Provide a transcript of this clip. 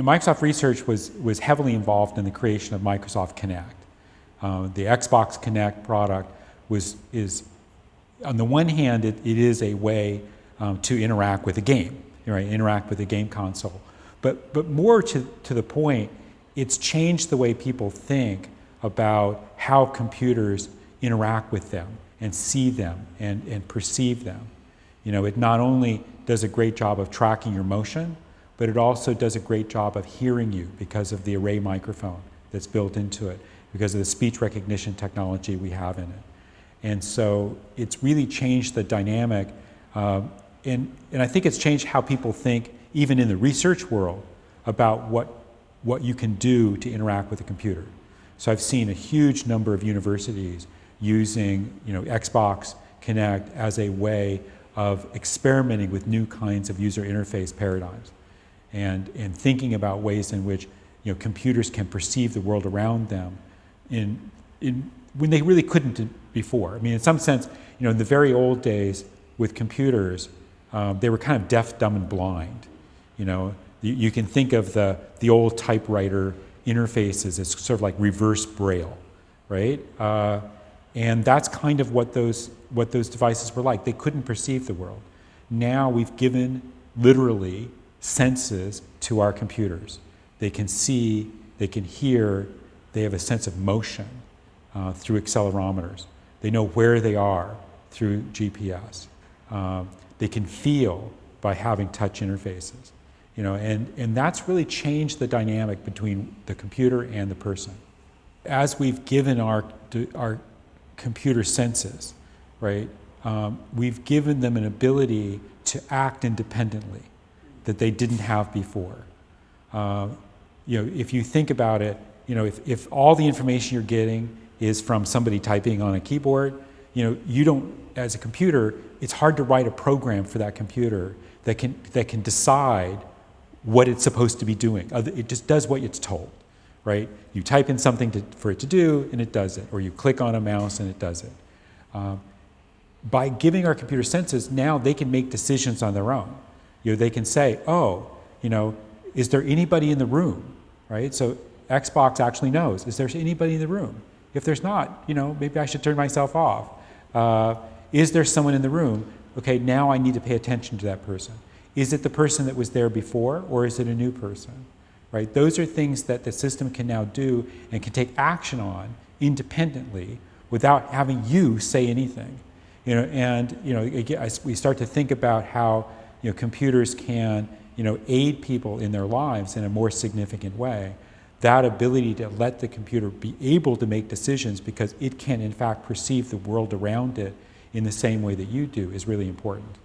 Microsoft Research was heavily involved in the creation of Microsoft Connect. The Xbox Connect product is on the one hand, it is a way to interact with a game, right? Interact with a game console. But more to the point, it's changed the way people think about how computers interact with them and see them and perceive them. It not only does a great job of tracking your motion, but it also does a great job of hearing you because of the array microphone that's built into it, because of the speech recognition technology we have in it. And so it's really changed the dynamic, and I think it's changed how people think, even in the research world, about what you can do to interact with a computer. So I've seen a huge number of universities using Xbox Connect as a way of experimenting with new kinds of user interface paradigms and thinking about ways in which computers can perceive the world around them when they really couldn't before. I mean, in some sense, in the very old days with computers, they were kind of deaf, dumb, and blind. You can think of the old typewriter interfaces as sort of like reverse Braille, right? And that's kind of what those devices were like. They couldn't perceive the world. Now we've given, literally, senses to our computers. They can see, they can hear, they have a sense of motion through accelerometers. They know where they are through GPS. They can feel by having touch interfaces. And that's really changed the dynamic between the computer and the person. As we've given our computer senses, right, we've given them an ability to act independently that they didn't have before. If you think about it, if all the information you're getting is from somebody typing on a keyboard, you don't, as a computer, it's hard to write a program for that computer that can decide what it's supposed to be doing. It just does what it's told, right? You type in something for it to do, and it does it. Or you click on a mouse, and it does it. By giving our computer senses, now they can make decisions on their own. They can say, oh, is there anybody in the room, right? So Xbox actually knows, is there anybody in the room? If there's not, maybe I should turn myself off. Is there someone in the room? Okay, now I need to pay attention to that person. Is it the person that was there before, or is it a new person? Right? Those are things that the system can now do and can take action on independently without having you say anything. Again, we start to think about how computers can aid people in their lives in a more significant way. That ability to let the computer be able to make decisions because it can in fact perceive the world around it in the same way that you do is really important.